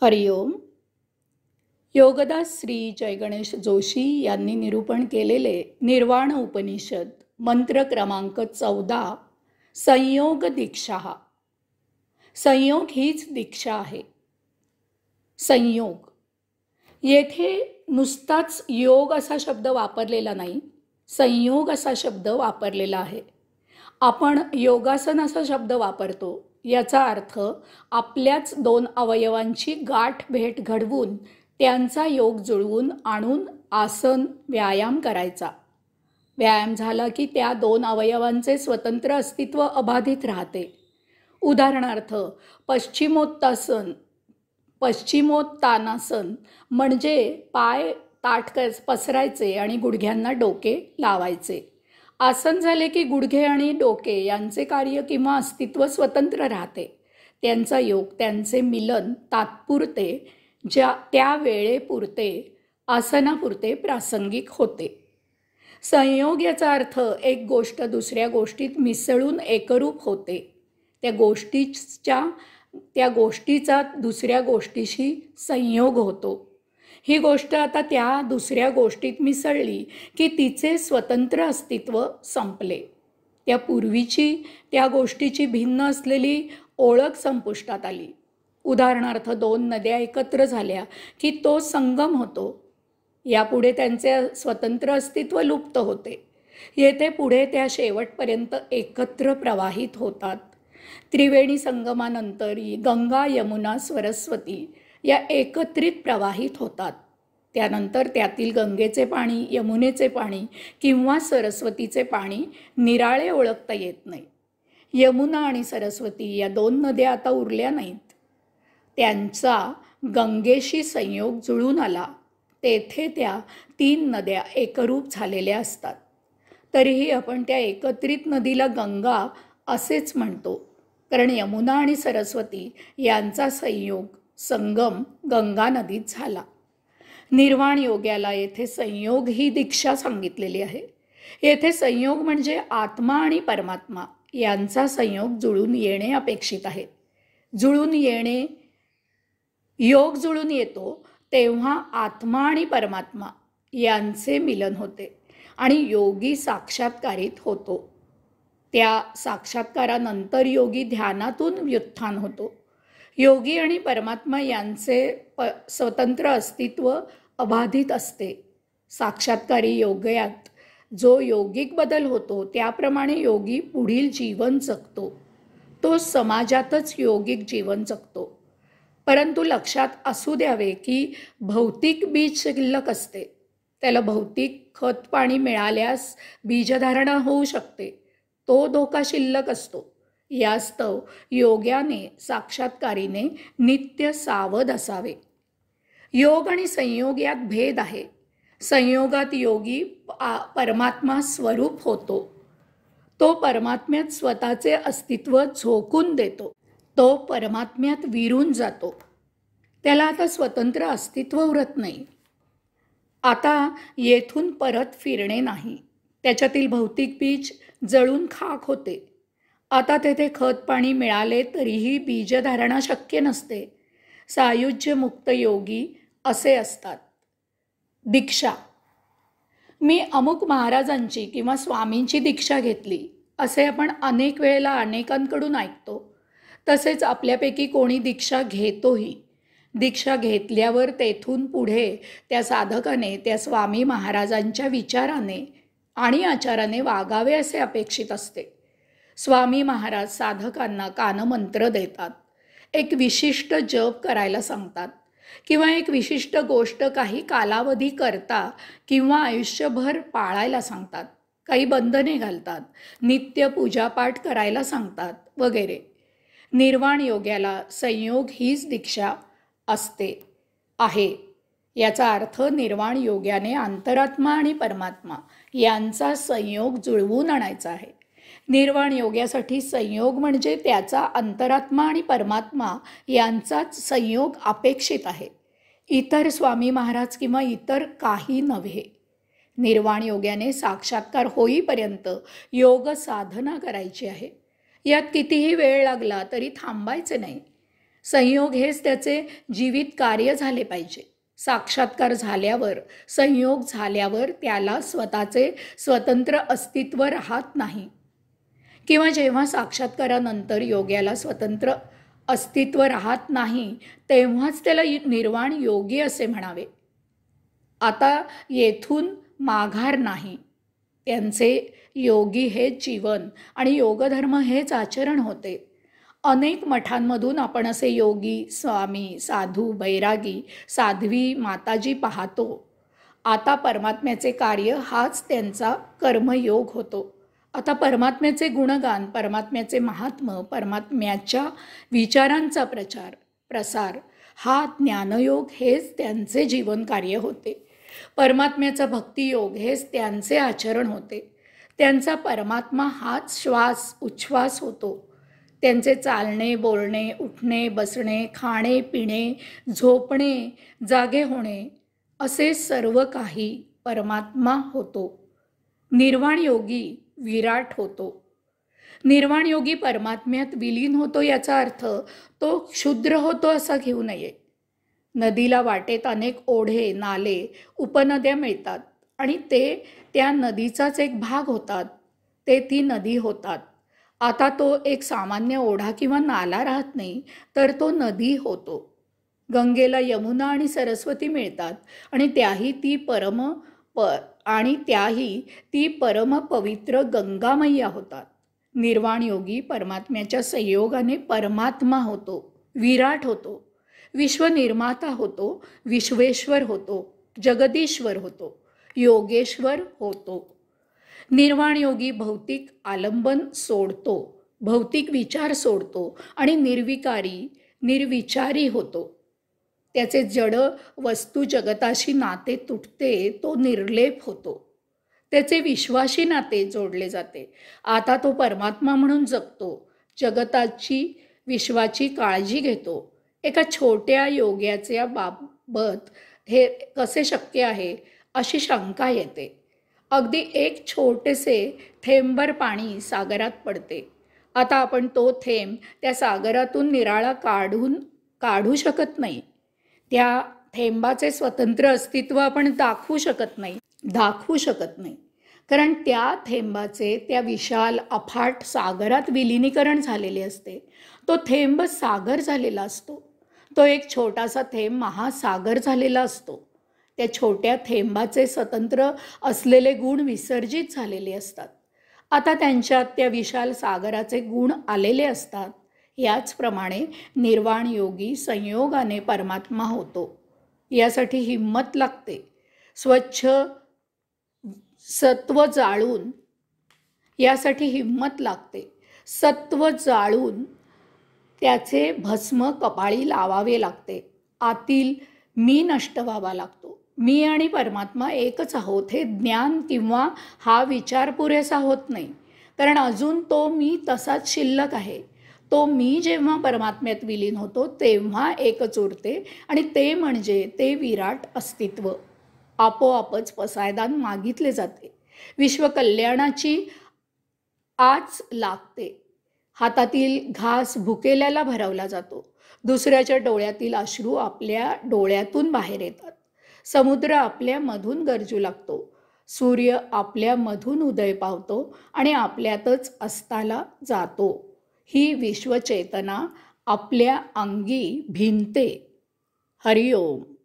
हरिओम. योगदास श्री जयगणेश जोशी यांनी निरूपण केलेले निर्वाण उपनिषद मंत्र क्रमांक 14 संयोग दीक्षा. संयोग हीच दीक्षा आहे. संयोग येथे नुसताच योग असा शब्द वापरलेला नाही, संयोग असा शब्द वापरलेला आहे. आपण योगासन असा शब्द वापरतो. याचा अर्थ आपल्याच दोन अवयवांची गाठ भेट घडवून त्यांचा योग जुळवून आणून आसन व्यायाम करायचा. व्यायाम झाला की त्या दोन अवयवांचे स्वतंत्र अस्तित्व अबाधित राहते. उदाहरणार्थ पश्चिमोत्तानासन म्हणजे पाय ताठ पसरायचे आणि गुडघ्यांना डोके लावायचे. आसन झाले की गुडघे आणि डोके यांचे कार्य किंवा अस्तित्व स्वतंत्र राहते. त्यांचा योग, त्यांचे मिलन तात्पुरते, त्या वेळेपुरते, आसनापुरते प्रासंगिक होते. संयोग याचा अर्थ एक गोष्ट दुसऱ्या गोष्टीत मिसळून एकरूप होते. त्या गोष्टीचा दुसऱ्या गोष्टीशी संयोग होतो. ही गोष्ट आता त्या दुसऱ्या गोष्टीत मिसळली की तिचे स्वतंत्र अस्तित्व संपले. त्या पूर्वीची त्या गोष्टीची भिन्न असलेली ओळख संपुष्टात आली. उदाहरणार्थ दोन नद्या एकत्र झाल्या की तो संगम होतो. यापुढे त्यांचे स्वतंत्र अस्तित्व लुप्त होते. येथे पुढे त्या शेवटपर्यंत एकत्र प्रवाहित होतात. त्रिवेणी संगमानंतर गंगा, यमुना, सरस्वती या एकत्रित प्रवाहित होतात. त्यानंतर त्यातील गंगेचे पाणी, यमुनेचे पाणी किंवा सरस्वतीचे पाणी निराळे ओळखता येत नाही. यमुना आणि सरस्वती या दोन नद्या आता उरल्या नाहीत. त्यांचा गंगेशी संयोग जुळून आला. तेथे त्या तीन नद्या एकरूप झालेल्या असतात. तरीही आपण त्या एकत्रित नदीला गंगा असेच म्हणतो, कारण यमुना आणि सरस्वती यांचा संगम गंगा नदीत झाला. निर्वाण योग्याला येथे संयोग ही दीक्षा सांगितलेली आहे. येथे संयोग म्हणजे आत्मा आणि परमात्मा यांचा संयोग जुळून येणे अपेक्षित आहे. योग जुळून येतो तेव्हा आत्मा आणि परमात्मा यांचे मिलन होते आणि योगी साक्षात्कारित होतो. त्या साक्षात्कारानंतर योगी ध्यानातून व्युत्थान होतो. योगी आणि परमात्मा यांचे स्वतंत्र अस्तित्व अबाधित असते. साक्षात्कारी योग्यात जो योगिक बदल होतो त्याप्रमाणे योगी पुढील जीवन जगतो. तो समाजातच योगिक जीवन जगतो. परंतु लक्षात असू द्यावे की भौतिक बीज शिल्लक असते. त्याला भौतिक खत पाणी मिळाल्यास बीजधारणा होऊ शकते. तो धोका शिल्लक असतो. यास्तव योग्याने, साक्षात्कारीने नित्य सावध असावे. योग आणि संयोग यात भेद आहे. संयोगात योगी परमात्मा स्वरूप होतो. तो परमात्म्यात स्वतःचे अस्तित्व झोकून देतो. तो परमात्म्यात विरून जातो. त्याला आता स्वतंत्र अस्तित्व उरत नाही. आता येथून परत फिरणे नाही. त्याच्यातील भौतिक बीज जळून खाक होते. आता तेथे खत पाणी मिळाले तरीही बीजधारणा शक्य नसते. सायुज्य मुक्त योगी असे असतात. दीक्षा, मी अमुक महाराजांची किंवा स्वामींची दीक्षा घेतली असे आपण अनेक वेळेला अनेकांकडून ऐकतो. तसेच आपल्यापैकी कोणी दीक्षा घेतोही. दीक्षा घेतल्यावर तेथून पुढे त्या साधकाने त्या स्वामी महाराजांच्या विचाराने आणि आचाराने वागावे असे अपेक्षित असते. स्वामी महाराज साधकांना कानमंत्र देतात, एक विशिष्ट जप करायला सांगतात किंवा एक विशिष्ट गोष्ट काही कालावधी करता किंवा आयुष्यभर पाळायला सांगतात. काही बंधने घालतात, नित्य पूजापाठ करायला सांगतात वगैरे. निर्वाण योग्याला संयोग हीच दीक्षा आहे. याचा अर्थ निर्वाण योग्याने अंतरात्मा आणि परमात्मा यांचा संयोग जुळवून आणायचा आहे. निर्वाण योग्यासाठी संयोग म्हणजे त्याचा अंतरात्मा आणि परमात्मा यांचाच संयोग अपेक्षित आहे. इतर स्वामी महाराज किंवा इतर काही नव्हे. निर्वाण योग्याने साक्षात्कार होईपर्यंत योग साधना करायची आहे. यात कितीही वेळ लागला तरी थांबायचे नाही. संयोग हेच त्याचे जीवित कार्य झाले पाहिजे. साक्षात्कार झाल्यावर, संयोग झाल्यावर त्याला स्वतःचे स्वतंत्र अस्तित्व राहत नाही. किंवा जेव्हा साक्षात्कारानंतर योग्याला स्वतंत्र अस्तित्व राहत नाही, तेव्हाच त्याला निर्वाण योगी असे म्हणावे. आता येथून माघार नाही. त्यांचे योगी हेच जीवन आणि योगधर्म हेच आचरण होते. अनेक मठांमधून आपण असे योगी, स्वामी, साधू, बैरागी, साध्वी, माताजी पाहतो. आता परमात्म्याचे कार्य हाच त्यांचा कर्मयोग होतो. आता परमात्म्याचे गुणगान, परमात्म्याचे महात्म्य, परमात्म्याच्या विचारांचा प्रसार हा ज्ञानयोग हेच त्यांचे जीवन कार्य होते. परमात्म्याचा भक्तियोग हेच त्यांचे आचरण होते. त्यांचा परमात्मा हाच श्वास उच्छ्वास होतो. त्यांचे चालणे, बोलणे, उठणे, बसणे, खाणे, पिणे, झोपणे, जागे होणे असे सर्व काही परमात्मा होतो. निर्वाण योगी विराट होतो. निर्वाण योगी परमात्म्यात विलीन होतो याचा अर्थ तो क्षुद्र होतो असा घेऊ नये. नदीला वाटेत अनेक ओढे, नाले, उपनद्या मिळतात आणि ते त्या नदीचाच एक भाग होतात. ते ती नदी होतात. आता तो एक सामान्य ओढा किंवा नाला राहत नाही, तर तो नदी होतो. गंगेला यमुना आणि सरस्वती मिळतात आणि त्याही ती परम पवित्र गंगामय्या होतात. निर्वाण योगी परमात्म्याच्या संयोगाने परमात्मा होतो, विराट होतो, विश्वनिर्माता होतो, विश्वेश्वर होतो, जगदीश्वर होतो, योगेश्वर होतो. निर्वाण योगी भौतिक आलंबन सोडतो, भौतिक विचार सोडतो आणि निर्विचारी होतो. त्याचे जड वस्तू जगताशी नाते तुटते, तो निर्लेप होतो. त्याचे विश्वाशी नाते जोडले जाते. आता तो परमात्मा म्हणून जगतो, जगताची विश्वाची काळजी घेतो. एका छोट्या योग्याच्या बाबत हे कसे शक्य आहे अशी शंका येते. अगदी एक छोटेसे थेंबभर पाणी सागरात पडते. आता आपण तो थेंब त्या सागरातून निराळा काढू शकत नाही. त्या थेंबाचे स्वतंत्र अस्तित्व आपण दाखवू शकत नाही. कारण त्या थेंबाचे त्या विशाल अफाट सागरात विलिनीकरण झालेले असते. तो थेंब सागर झालेला असतो. तो एक छोटासा थेंब महासागर झालेला असतो. त्या छोट्या थेंबाचे स्वतंत्र असलेले गुण विसर्जित झालेले असतात. आता त्यांच्यात त्या विशाल सागराचे गुण आलेले असतात. याचप्रमाणे निर्वाण योगी संयोगाने परमात्मा होतो. यासाठी हिंमत लागते. स्वच्छ सत्व जाळून त्याचे भस्म कपाळी लावावे लागते. आतील मी नष्ट व्हावा लागतो. मी आणि परमात्मा एकच आहोत हे ज्ञान किंवा हा विचार पुरेसा होत नाही. कारण अजून तो मी तसाच शिल्लक आहे. तो मी जेव्हा परमात्म्यात विलीन होतो तेव्हा एकच उरते आणि ते म्हणजे ते विराट अस्तित्व. आपोआपच पसायदान मागितले जाते. विश्वकल्याणाची आच लागते. हातातील घास भुकेल्याला भरवला जातो. दुसऱ्याच्या डोळ्यातील अश्रू आपल्या डोळ्यातून बाहेर येतात. समुद्र आपल्यामधून गरजू लागतो. सूर्य आपल्यामधून उदय पावतो आणि आपल्यातच अस्ताला जातो. ही विश्वचेतना आपल्या अंगी भिनते. हरिओम.